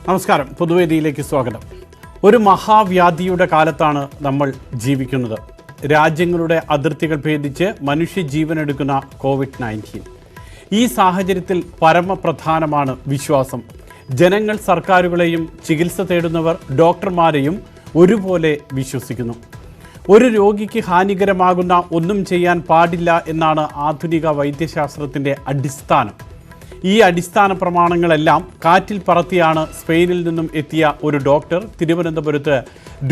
നമസ്കാരം. പൊതുവേദിയിലേക്ക് സ്വാഗതം. ഒരു മഹാവ്യാധിയുടെ കാലത്താണ് നമ്മൾ ജീവിക്കുന്നത്. രാജ്യങ്ങളുടെ അതിർത്തികൾ ഭേദിച്ച് മനുഷ്യജീവനെടുക്കുന്ന കോവിഡ്-19. ഈ സാഹചര്യത്തിൽ പരമപ്രധാനമാണ് വിശ്വാസം. ജനങ്ങൾ സർക്കാരുകളെയും ചികിത്സ തേടുന്നവർ ഡോക്ടർമാരെയും ഒരുപോലെ വിശ്വസിക്കുന്നു. ഒരു രോഗിക്ക് ഹാനികരമാകുന്ന ഒന്നും ചെയ്യാൻ പാടില്ല എന്നാണ് ആധുനിക വൈദ്യശാസ്ത്രത്തിൻ്റെ അടിസ്ഥാനം. ഈ അടിസ്ഥാന പ്രമാണങ്ങളെല്ലാം കാറ്റിൽ പറത്തിയാണ് സ്പെയിനിൽ നിന്നും എത്തിയ ഒരു ഡോക്ടർ തിരുവനന്തപുരത്ത്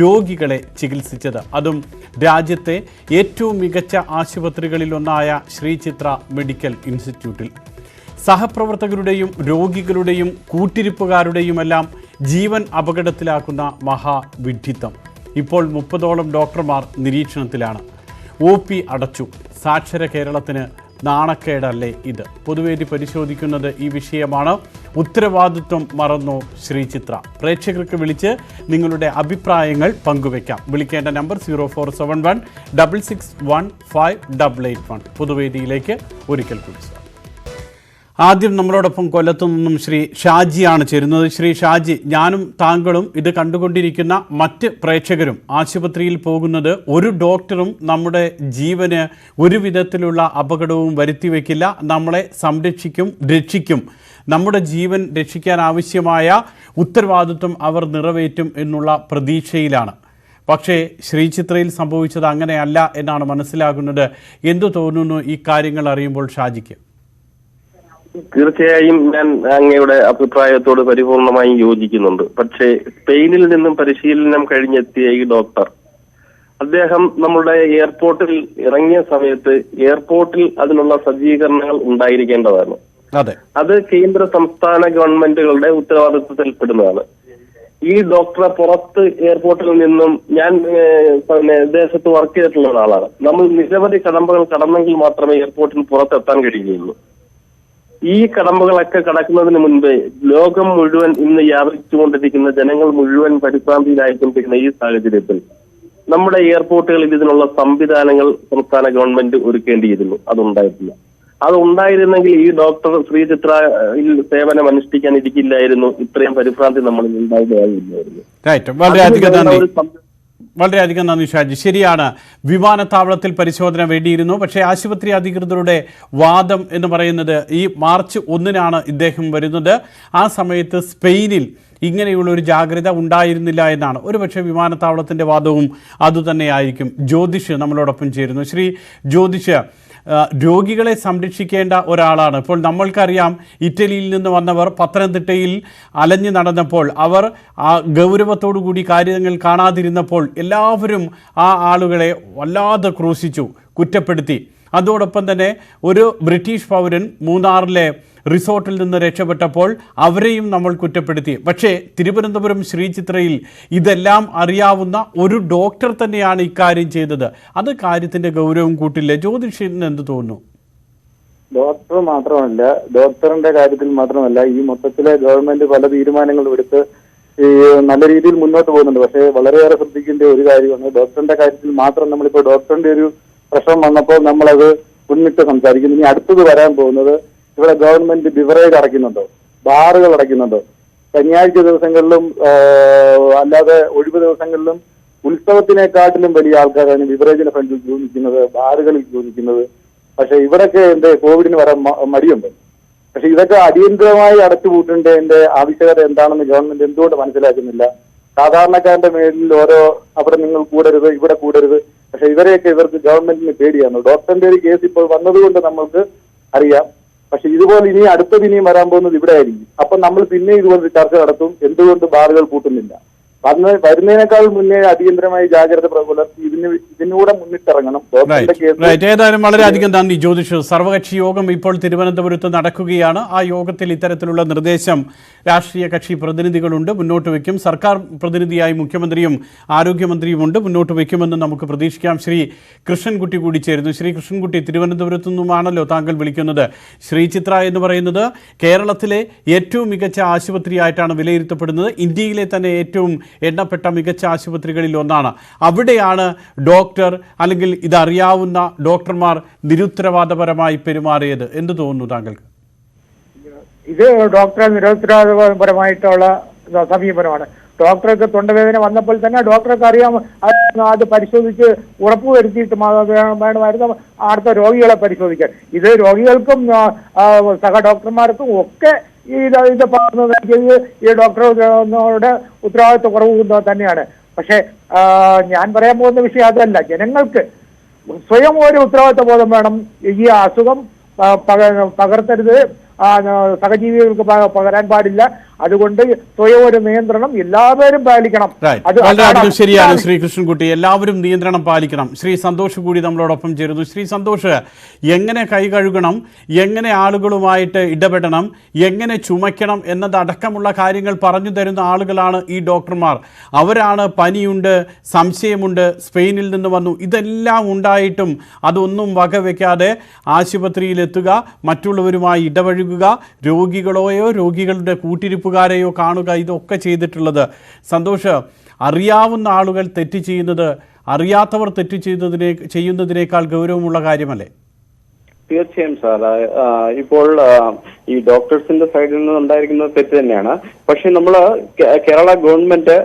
രോഗികളെ ചികിത്സിച്ചത്. അതും രാജ്യത്തെ ഏറ്റവും മികച്ച ആശുപത്രികളിലൊന്നായ ശ്രീചിത്ര മെഡിക്കൽ ഇൻസ്റ്റിറ്റ്യൂട്ടിൽ. സഹപ്രവർത്തകരുടെയും രോഗികളുടെയും കൂട്ടിരിപ്പുകാരുടെയുമെല്ലാം ജീവൻ അപകടത്തിലാക്കുന്ന മഹാവിഡ്ഢിത്തം. ഇപ്പോൾ 30ഓളം ഡോക്ടർമാർ നിരീക്ഷണത്തിലാണ്. OP അടച്ചു. സാക്ഷര കേരളത്തിന് നാണക്കേടല്ലേ ഇത്? പൊതുവേദി പരിശോധിക്കുന്നത് ഈ വിഷയമാണ്. ഉത്തരവാദിത്വം മറന്നോ ശ്രീചിത്ര? പ്രേക്ഷകർക്ക് വിളിച്ച് നിങ്ങളുടെ അഭിപ്രായങ്ങൾ പങ്കുവയ്ക്കാം. വിളിക്കേണ്ട നമ്പർ 0471 661 581. പൊതുവേദിയിലേക്ക് ഒരിക്കൽ കൂടി. ആദ്യം നമ്മളോടൊപ്പം കൊല്ലത്തു നിന്നും ശ്രീ ഷാജിയാണ് ചേരുന്നത്. ശ്രീ ഷാജി, ഞാനും താങ്കളും ഇത് കണ്ടുകൊണ്ടിരിക്കുന്ന മറ്റ് പ്രേക്ഷകരും ആശുപത്രിയിൽ പോകുന്നത് ഒരു ഡോക്ടറും നമ്മുടെ ജീവന് ഒരു വിധത്തിലുള്ള അപകടവും വരുത്തിവെക്കില്ല, നമ്മളെ സംരക്ഷിക്കും, രക്ഷിക്കും, നമ്മുടെ ജീവൻ രക്ഷിക്കാൻ ആവശ്യമായ ഉത്തരവാദിത്വം അവർ നിറവേറ്റും എന്നുള്ള പ്രതീക്ഷയിലാണ്. പക്ഷേ ശ്രീചിത്രയിൽ സംഭവിച്ചത് അങ്ങനെയല്ല എന്നാണ് മനസ്സിലാകുന്നത്. എന്തു തോന്നുന്നു ഈ കാര്യങ്ങൾ അറിയുമ്പോൾ ഷാജിക്ക്? തീർച്ചയായും ഞാൻ അങ്ങയുടെ അഭിപ്രായത്തോട് പരിപൂർണമായും യോജിക്കുന്നുണ്ട്. പക്ഷേ സ്പെയിനിൽ നിന്നും പരിശീലനം കഴിഞ്ഞെത്തിയ ഈ ഡോക്ടർ, അദ്ദേഹം നമ്മുടെ എയർപോർട്ടിൽ ഇറങ്ങിയ സമയത്ത് എയർപോർട്ടിൽ അതിനുള്ള സജ്ജീകരണങ്ങൾ ഉണ്ടായിരിക്കേണ്ടതാണ്. അത് കേന്ദ്ര സംസ്ഥാന ഗവൺമെന്റുകളുടെ ഉത്തരവാദിത്വത്തിൽപ്പെടുന്നതാണ്. ഈ ഡോക്ടറെ പുറത്ത് എയർപോർട്ടിൽ നിന്നും, ഞാൻ ദേശത്ത് വർക്ക് ചെയ്തിട്ടുള്ള ഒരാളാണ്, നമ്മൾ നിരവധി കടമ്പകൾ കടന്നെങ്കിൽ മാത്രമേ എയർപോർട്ടിന് പുറത്തെത്താൻ കഴിയുകയുള്ളൂ. ഈ കടമ്പകളൊക്കെ കടക്കുന്നതിന് മുൻപേ ലോകം മുഴുവൻ ഇന്ന് വ്യാപിച്ചുകൊണ്ടിരിക്കുന്ന ജനങ്ങൾ മുഴുവൻ പരിഭ്രാന്തിയിലായിക്കൊണ്ടിരിക്കുന്ന ഈ സാഹചര്യത്തിൽ നമ്മുടെ എയർപോർട്ടുകളിൽ ഇതിനുള്ള സംവിധാനങ്ങൾ സംസ്ഥാന ഗവൺമെന്റ് ഒരുക്കേണ്ടിയിരുന്നു. അതുണ്ടായിട്ടില്ല. അത് ഉണ്ടായിരുന്നെങ്കിൽ ഈ ഡോക്ടർ ശ്രീചിത്രയിൽ സേവനം അനുഷ്ഠിക്കാൻ ഇരിക്കില്ലായിരുന്നു. ഇത്രയും പരിഭ്രാന്തി നമ്മളിൽ ഉണ്ടാവുകയായിരുന്നു. വളരെയധികം നന്ദി ഷാജി. ശരിയാണ്, വിമാനത്താവളത്തിൽ പരിശോധന വേണ്ടിയിരുന്നു. പക്ഷേ ആശുപത്രി അധികൃതരുടെ വാദം എന്ന് പറയുന്നത് ഈ മാർച്ച് 1 ഇദ്ദേഹം വരുന്നത്. ആ സമയത്ത് സ്പെയിനിൽ ഇങ്ങനെയുള്ള ഒരു ജാഗ്രത ഉണ്ടായിരുന്നില്ല എന്നാണ്. ഒരുപക്ഷെ വിമാനത്താവളത്തിൻ്റെ വാദവും അതുതന്നെയായിരിക്കും. ജ്യോതിഷ് നമ്മളോടൊപ്പം ചേരുന്നു. ശ്രീ ജ്യോതിഷ്, രോഗികളെ സംരക്ഷിക്കേണ്ട ഒരാളാണ്. ഇപ്പോൾ നമ്മൾക്കറിയാം, ഇറ്റലിയിൽ നിന്ന് വന്നവർ പത്തനംതിട്ടയിൽ അലഞ്ഞു നടന്നപ്പോൾ, അവർ ആ ഗൗരവത്തോടു കൂടി കാര്യങ്ങൾ കാണാതിരുന്നപ്പോൾ എല്ലാവരും ആ ആളുകളെ വല്ലാതെ ക്രൂശിച്ചു, കുറ്റപ്പെടുത്തി. അതോടൊപ്പം തന്നെ ഒരു ബ്രിട്ടീഷ് പൗരൻ മൂന്നാറിലെ റിസോർട്ടിൽ നിന്ന് രക്ഷപ്പെട്ടപ്പോൾ അവരെയും നമ്മൾ കുറ്റപ്പെടുത്തി. പക്ഷേ തിരുവനന്തപുരം ശ്രീചിത്രയിൽ ഇതെല്ലാം അറിയാവുന്ന ഒരു ഡോക്ടർ തന്നെയാണ് ഇക്കാര്യം ചെയ്തത്. അത് കാര്യത്തിന്റെ ഗൗരവം കൂട്ടില്ലേ? ജ്യോതിഷിന് എന്ത് തോന്നുന്നു? ഡോക്ടർ മാത്രമല്ല, ഡോക്ടറിന്റെ കാര്യത്തിൽ മാത്രമല്ല, ഈ മൊത്തത്തിലെ ഗവൺമെന്റ് പല തീരുമാനങ്ങളും എടുത്ത് ഈ നല്ല രീതിയിൽ മുന്നോട്ട് പോകുന്നുണ്ട്. പക്ഷേ വളരെയേറെ ശ്രദ്ധിക്കേണ്ട ഒരു കാര്യമാണ്, ഡോക്ടറിന്റെ കാര്യത്തിൽ മാത്രം നമ്മളിപ്പോൾ ഡോക്ടറിന്റെ ഒരു പ്രശ്നം വന്നപ്പോൾ നമ്മളത് മുന്നിട്ട് സംസാരിക്കുന്നു. ഇനി അടുത്തത് വരാൻ പോകുന്നത്, ഇവിടെ ഗവൺമെന്റ് ബിവറേജ് അടയ്ക്കുന്നുണ്ടോ, ബാറുകൾ അടയ്ക്കുന്നുണ്ടോ? ശനിയാഴ്ച ദിവസങ്ങളിലും അല്ലാതെ ഒഴിവ് ദിവസങ്ങളിലും ഉത്സവത്തിനെക്കാട്ടിലും വലിയ ആൾക്കാരാണ് ബിവറേജിന്റെ ഫ്രണ്ടിൽ ജോലിക്കുന്നത്, ബാറുകളിൽ ജോലിക്കുന്നത്. പക്ഷെ ഇവിടൊക്കെ കോവിഡിന് വരാൻ മടിയുണ്ട്. പക്ഷെ ഇതൊക്കെ അടിയന്തരമായി അടച്ചുപൂട്ടേണ്ടതിന്റെ ആവശ്യകത എന്താണെന്ന് ഗവൺമെന്റ് എന്തുകൊണ്ട് മനസ്സിലാക്കുന്നില്ല? സാധാരണക്കാരന്റെ മേലിൽ ഓരോ അവിടെ നിങ്ങൾ കൂടരുത്, ഇവിടെ കൂടരുത്. പക്ഷെ ഇവർക്ക് ഗവൺമെന്റിന് പേടിയാണ്. ഡോക്ടറിന്റെ ഒരു കേസ് ഇപ്പോൾ വന്നതുകൊണ്ട് നമ്മൾക്ക് അറിയാം. പക്ഷെ ഇതുപോലെ ഇനി അടുത്തത് ഇനിയും വരാൻ പോകുന്നത് ഇവിടെ ആയിരിക്കും. അപ്പൊ നമ്മൾ പിന്നെ ഇതുപോലൊരു ചർച്ച നടത്തും, എന്തുകൊണ്ട് ബാറുകൾ പൂട്ടുന്നില്ല. വരുന്നതിനേക്കാൾ മുന്നേ അടിയന്തരമായി ജാഗ്രത പുലർത്തി ഇതിനൂടെ മുന്നിട്ടിറങ്ങണം. ഏതായാലും വളരെയധികം നന്ദി ജ്യോതിഷ്. സർവകക്ഷി യോഗം ഇപ്പോൾ തിരുവനന്തപുരത്ത് നടക്കുകയാണ്. ആ യോഗത്തിൽ ഇത്തരത്തിലുള്ള നിർദ്ദേശം രാഷ്ട്രീയ കക്ഷി പ്രതിനിധികളുണ്ട്, മുന്നോട്ട് വയ്ക്കും. സർക്കാർ പ്രതിനിധിയായി മുഖ്യമന്ത്രിയും ആരോഗ്യമന്ത്രിയുമുണ്ട്, മുന്നോട്ട് വയ്ക്കുമെന്ന് നമുക്ക് പ്രതീക്ഷിക്കാം. ശ്രീ കൃഷ്ണൻകുട്ടി കൂടി ചേരുന്നു. ശ്രീ കൃഷ്ണൻകുട്ടി, തിരുവനന്തപുരത്തു നിന്നുമാണല്ലോ താങ്കൾ വിളിക്കുന്നത്. ശ്രീചിത്ര എന്ന് പറയുന്നത് കേരളത്തിലെ ഏറ്റവും മികച്ച ആശുപത്രിയായിട്ടാണ് വിലയിരുത്തപ്പെടുന്നത്. ഇന്ത്യയിലെ തന്നെ ഏറ്റവും എണ്ണപ്പെട്ട മികച്ച ആശുപത്രികളിൽ ഒന്നാണ്. അവിടെയാണ് ഡോക്ടർ അല്ലെങ്കിൽ ഇതറിയാവുന്ന ഡോക്ടർമാർ നിരുത്തരവാദപരമായി പെരുമാറിയത്. എന്ത് തോന്നുന്നു താങ്കൾക്ക്? ഇത് ഡോക്ടർ നിരുത്തരവാദപരമായിട്ടുള്ള സമീപനമാണ്. ഡോക്ടർക്ക് തൊണ്ടവേദന വന്നപ്പോൾ തന്നെ ഡോക്ടർക്ക് അറിയാം, അത് പരിശോധിച്ച് ഉറപ്പുവരുത്തിയിട്ട് വേണമായിരുന്നു അടുത്ത രോഗികളെ പരിശോധിക്കാൻ. ഇത് രോഗികൾക്കും സഹ ഡോക്ടർമാർക്കും ഒക്കെ ഇത് പറയുന്നത് ഈ ഡോക്ടറുടെ ഉത്തരവാദിത്വ കുറവ് തന്നെയാണ്. പക്ഷെ ഞാൻ പറയാൻ പോകുന്ന വിഷയം അതല്ല. ജനങ്ങൾക്ക് സ്വയം ഒരു ഉത്തരവാദിത്വ ബോധം വേണം. ഈ അസുഖം പകർത്തരുത്, സഹജീവികൾക്ക് പകരാൻ പാടില്ല. അതുകൊണ്ട് സ്വയം ഒരു നിയന്ത്രണം എല്ലാവരും പാലിക്കണം. വളരെയധികം ശരിയാണ് ശ്രീ കൃഷ്ണൻകുട്ടി, എല്ലാവരും നിയന്ത്രണം പാലിക്കണം. ശ്രീ സന്തോഷ് കൂടി നമ്മളോടൊപ്പം ചേരുന്നു. ശ്രീ സന്തോഷ്, എങ്ങനെ കൈ കഴുകണം, എങ്ങനെ ആളുകളുമായിട്ട് ഇടപെടണം, എങ്ങനെ ചുമയ്ക്കണം എന്നതടക്കമുള്ള കാര്യങ്ങൾ പറഞ്ഞു തരുന്ന ആളുകളാണ് ഈ ഡോക്ടർമാർ. അവരാണ് പനിയുണ്ട്, സംശയമുണ്ട്, സ്പെയിനിൽ നിന്ന് വന്നു, ഇതെല്ലാം ഉണ്ടായിട്ടും അതൊന്നും വകവെക്കാതെ ആശുപത്രിയിലെത്തുക, മറ്റുള്ളവരുമായി ഇടപഴകുക, രോഗികളെയോ രോഗികളുടെ കൂട്ടിരിപ്പുകാരെയോ കാണുക, ഇതൊക്കെ ചെയ്തിട്ടുള്ളത്. സന്തോഷ്, അറിയാവുന്ന ആളുകൾ തെറ്റ് ചെയ്യുന്നത് അറിയാത്തവർ തെറ്റ് ചെയ്യുന്നതിനേക്കാൾ ഗൗരവമുള്ള കാര്യമല്ലേ? തീർച്ചയായും സാർ, ഇപ്പോൾ ഈ ഡോക്ടേഴ്സിന്റെ സൈഡിൽ നിന്ന് ഉണ്ടായിരിക്കുന്നത് തെറ്റ് തന്നെയാണ്. പക്ഷെ നമ്മൾ കേരള ഗവൺമെന്റ്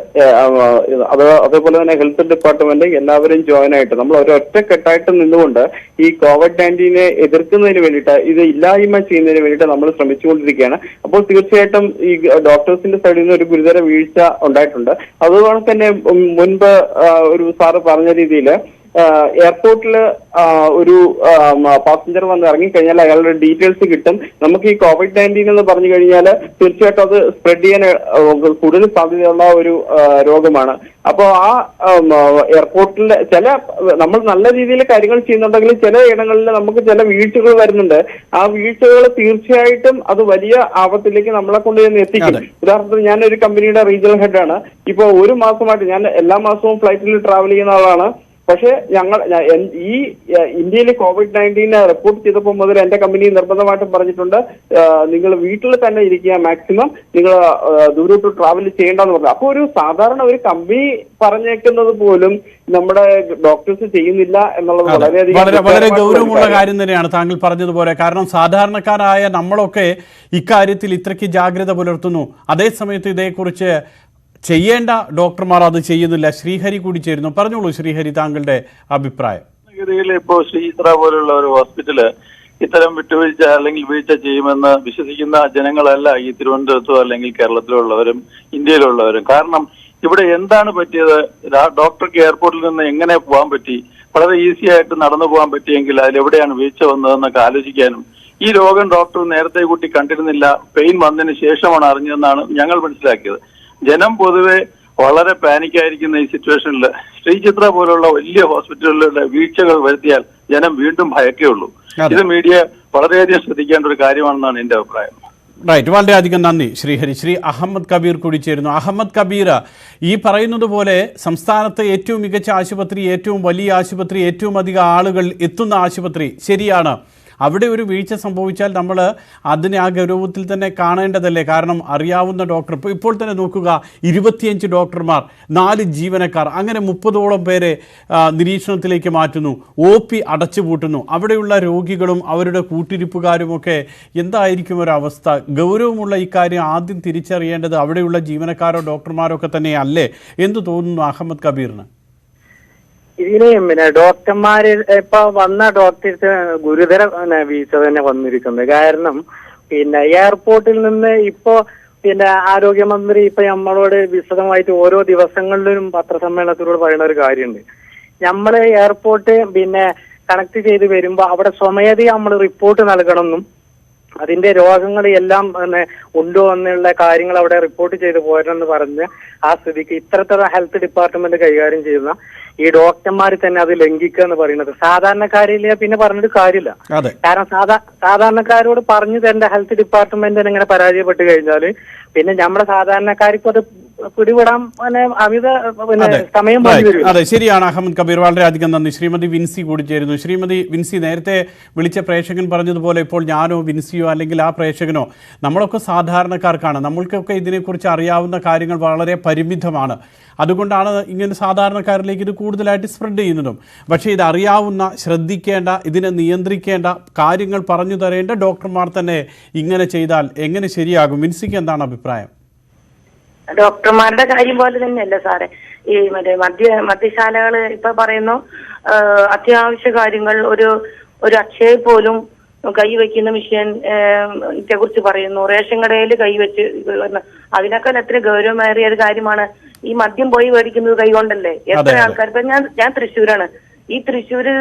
അതേപോലെ തന്നെ ഹെൽത്ത് ഡിപ്പാർട്ട്മെന്റ് എല്ലാവരും ജോയിൻ ആയിട്ട് നമ്മൾ ഒരൊറ്റക്കെട്ടായിട്ട് നിന്നുകൊണ്ട് ഈ COVID-19 എതിർക്കുന്നതിന് വേണ്ടിയിട്ട്, ഇത് ഇല്ലായ്മ ചെയ്യുന്നതിന് വേണ്ടിയിട്ട് നമ്മൾ ശ്രമിച്ചുകൊണ്ടിരിക്കുകയാണ്. അപ്പോൾ തീർച്ചയായിട്ടും ഈ ഡോക്ടേഴ്സിന്റെ സൈഡിൽ നിന്ന് ഒരു ഗുരുതര വീഴ്ച ഉണ്ടായിട്ടുണ്ട്. അതുപോലെ തന്നെ മുൻപ് ഒരു സാറ് പറഞ്ഞ രീതിയിൽ എയർപോർട്ടിൽ ഒരു പാസഞ്ചർ വന്ന് ഇറങ്ങിക്കഴിഞ്ഞാൽ അയാളുടെ ഡീറ്റെയിൽസ് കിട്ടും. നമുക്ക് ഈ COVID-19 എന്ന് പറഞ്ഞു കഴിഞ്ഞാൽ തീർച്ചയായിട്ടും അത് സ്പ്രെഡ് ചെയ്യാൻ കൂടുതൽ സാധ്യതയുള്ള ഒരു രോഗമാണ്. അപ്പോൾ ആ എയർപോർട്ടിൽ നമ്മൾ നല്ല രീതിയിൽ കാര്യങ്ങൾ ചെയ്യുന്നുണ്ടെങ്കിൽ ചില ഇടങ്ങളിൽ നമുക്ക് ചില വീഴ്ചകൾ വരുന്നുണ്ട്. ആ വീഴ്ചകൾ തീർച്ചയായിട്ടും അത് വലിയ ആപത്തിലേക്ക് നമ്മളെ കൊണ്ട് എത്തിക്കും. ഉദാഹരണത്തിന്, ഞാൻ ഒരു കമ്പനിയുടെ റീജിയണൽ ഹെഡാണ്. ഇപ്പോൾ ഒരു മാസമായിട്ട് ഞാൻ എല്ലാ മാസവും ഫ്ലൈറ്റിൽ ട്രാവൽ ചെയ്യുന്ന ആളാണ്. പക്ഷെ ഈ ഇന്ത്യയിൽ COVID-19 റിപ്പോർട്ട് ചെയ്തപ്പോൾ മുതൽ എന്റെ കമ്പനി നിർബന്ധമായിട്ടും പറഞ്ഞിട്ടുണ്ട്, നിങ്ങൾ വീട്ടിൽ തന്നെ ഇരിക്കുക, മാക്സിമം നിങ്ങൾ ദൂരോട്ട് ട്രാവൽ ചെയ്യേണ്ടെന്ന് പറഞ്ഞു. അപ്പോൾ ഒരു സാധാരണ ഒരു കമ്പനി പറഞ്ഞേക്കുന്നത് പോലും നമ്മുടെ ഡോക്ടേഴ്സ് ചെയ്യുന്നില്ല എന്നുള്ളത് വളരെ ഗൗരവമുള്ള കാര്യം തന്നെയാണ് താങ്കൾ പറഞ്ഞതുപോലെ. കാരണം സാധാരണക്കാരായ നമ്മളൊക്കെ ഇക്കാര്യത്തിൽ ഇത്രയ്ക്ക് ജാഗ്രത പുലർത്തുന്നു, അതേസമയത്ത് ഇതേക്കുറിച്ച് ചെയ്യേണ്ട ഡോക്ടർമാർ അത് ചെയ്യുന്നില്ല. ശ്രീഹരി കൂടി ചേരുന്നു. പറഞ്ഞോളൂ ശ്രീഹരി, താങ്കളുടെ അഭിപ്രായം. ഇപ്പോൾ ശ്രീചിത്ര പോലുള്ള ഒരു ഹോസ്പിറ്റല് ഇത്തരം വിട്ടുവീഴ്ച അല്ലെങ്കിൽ വീഴ്ച ചെയ്യുമെന്ന് വിശ്വസിക്കുന്ന ജനങ്ങളല്ല ഈ തിരുവനന്തപുരത്തോ അല്ലെങ്കിൽ കേരളത്തിലുള്ളവരും ഇന്ത്യയിലുള്ളവരും. കാരണം ഇവിടെ എന്താണ് പറ്റിയത്, ഡോക്ടർക്ക് എയർപോർട്ടിൽ നിന്ന് എങ്ങനെ പോകാൻ പറ്റി, വളരെ ഈസി ആയിട്ട് നടന്നു പോകാൻ പറ്റിയെങ്കിൽ അതിലെവിടെയാണ് വീഴ്ച വന്നതെന്നൊക്കെ ആലോചിക്കാനും, ഈ രോഗം ഡോക്ടർ നേരത്തെ കൂട്ടി കണ്ടിരുന്നില്ല, പെയിൻ വന്നതിന് ശേഷമാണ് അറിഞ്ഞതെന്നാണ് ഞങ്ങൾ മനസ്സിലാക്കിയത്. ജനം പൊതുവെ വളരെ പാനിക്കായിരിക്കുന്ന ഈ സിറ്റുവേഷനിൽ ശ്രീചിത്ര പോലുള്ള വലിയ ഹോസ്പിറ്റലുകളുടെ വീഴ്ചകൾ വരുത്തിയാൽ ജനം വീണ്ടും ഭയക്കേയുള്ളൂ. ഇത് മീഡിയ വളരെയധികം ശ്രദ്ധിക്കേണ്ട ഒരു കാര്യമാണെന്നാണ് എന്റെ അഭിപ്രായം. റൈറ്റ്, വളരെയധികം നന്ദി ശ്രീഹരി. ശ്രീ അഹമ്മദ് കബീർ കൂടി ചേരുന്നു. അഹമ്മദ് കബീർ, ഈ പറയുന്നത് പോലെ സംസ്ഥാനത്തെ ഏറ്റവും മികച്ച ആശുപത്രി, ഏറ്റവും വലിയ ആശുപത്രി, ഏറ്റവും അധികം ആളുകൾ എത്തുന്ന ആശുപത്രി, ശരിയാണ്. അവിടെ ഒരു വീഴ്ച സംഭവിച്ചാൽ നമ്മൾ അതിനെ ആ ഗൗരവത്തിൽ തന്നെ കാണേണ്ടതല്ലേ? കാരണം അറിയാവുന്ന ഡോക്ടർ, ഇപ്പോൾ തന്നെ നോക്കുക, 25 ഡോക്ടർമാർ, 4 ജീവനക്കാർ, അങ്ങനെ 30ഓളം പേരെ നിരീക്ഷണത്തിലേക്ക് മാറ്റുന്നു, OP അടച്ചുപൂട്ടുന്നു. അവിടെയുള്ള രോഗികളും അവരുടെ കൂട്ടിരിപ്പുകാരുമൊക്കെ എന്തായിരിക്കും ഒരവസ്ഥ? ഗൗരവമുള്ള ഇക്കാര്യം ആദ്യം തിരിച്ചറിയേണ്ടത് അവിടെയുള്ള ജീവനക്കാരോ ഡോക്ടർമാരോ ഒക്കെ തന്നെ അല്ലേ? എന്ത് തോന്നുന്നു അഹമ്മദ് കബീറിന്? ഇതിന് ഡോക്ടർമാര് ഇപ്പൊ വന്ന ഡോക്ടേഴ്സ് ഗുരുതര വീഴ്ച തന്നെ വന്നിരിക്കുന്നത്. കാരണം എയർപോർട്ടിൽ നിന്ന് ഇപ്പോ ആരോഗ്യമന്ത്രി ഇപ്പൊ നമ്മളോട് വിശദമായിട്ട് ഓരോ ദിവസങ്ങളിലും പത്രസമ്മേളനത്തിലൂടെ പറയുന്ന ഒരു കാര്യമുണ്ട്. നമ്മള് എയർപോർട്ട് കണക്ട് ചെയ്ത് വരുമ്പോ അവിടെ സ്വമേധയാ നമ്മൾ റിപ്പോർട്ട് നൽകണമെന്നും അതിന്റെ രോഗങ്ങൾ എല്ലാം ഉണ്ടോ എന്നുള്ള കാര്യങ്ങൾ അവിടെ റിപ്പോർട്ട് ചെയ്ത് പോരെന്ന് പറഞ്ഞ് ആ സ്ഥിതിക്ക് ഇത്തരത്തിലുള്ള ഹെൽത്ത് ഡിപ്പാർട്ട്മെന്റ് കൈകാര്യം ചെയ്യുന്ന ഈ ഡോക്ടർമാർ തന്നെ അത് ലംഘിക്കുക എന്ന് പറയുന്നത് സാധാരണക്കാരില്ല പിന്നെ പറഞ്ഞിട്ട് കാര്യമില്ല. കാരണം സാധാരണക്കാരോട് പറഞ്ഞു തരേണ്ട ഹെൽത്ത് ഡിപ്പാർട്ട്മെന്റിന് ഇങ്ങനെ പരാജയപ്പെട്ട് കഴിഞ്ഞാല് പിന്നെ നമ്മുടെ സാധാരണക്കാർക്ക് അത് പിടിപെടാൻ അമിത സമയം. അതെ, ശരിയാണ് അഹമ്മദ് കബീർ, വളരെയധികം നന്ദി. ശ്രീമതി വിൻസി കൂടി ചേരുന്നു. ശ്രീമതി വിൻസി, നേരത്തെ വിളിച്ച പ്രേക്ഷകൻ പറഞ്ഞതുപോലെ ഇപ്പോൾ ഞാനോ വിൻസിയോ അല്ലെങ്കിൽ ആ പ്രേക്ഷകനോ നമ്മളൊക്കെ സാധാരണക്കാർക്കാണ്. നമ്മൾക്കൊക്കെ ഇതിനെക്കുറിച്ച് അറിയാവുന്ന കാര്യങ്ങൾ വളരെ പരിമിതമാണ്. അതുകൊണ്ടാണ് ഇങ്ങനെ സാധാരണക്കാരിലേക്ക് ഇത് കൂടുതലായിട്ട് സ്പ്രെഡ് ചെയ്യുന്നതും. പക്ഷേ ഇത് അറിയാവുന്ന, ശ്രദ്ധിക്കേണ്ട, ഇതിനെ നിയന്ത്രിക്കേണ്ട, കാര്യങ്ങൾ പറഞ്ഞു തരേണ്ട ഡോക്ടർമാർ തന്നെ ഇങ്ങനെ ചെയ്താൽ എങ്ങനെ ശരിയാകും? വിൻസിക്ക് എന്താണ് അഭിപ്രായം? ഡോക്ടർമാരുടെ കാര്യം പോലെ തന്നെയല്ല സാറേ ഈ മദ്യശാലകള് ഇപ്പൊ പറയുന്നു അത്യാവശ്യ കാര്യങ്ങൾ ഒരു അക്ഷയ പോലും കൈവയ്ക്കുന്ന മിഷ്യനെ കുറിച്ച് പറയുന്നു. റേഷൻ കടയിൽ കൈവച്ച് അതിനേക്കാൾ എത്ര ഗൗരവമേറിയ ഒരു കാര്യമാണ് ഈ മദ്യം പോയി മേടിക്കുന്നത് കൈകൊണ്ടല്ലേ. എത്ര ആൾക്കാർ ഇപ്പൊ ഞാൻ തൃശ്ശൂരാണ്. ഈ തൃശ്ശൂര്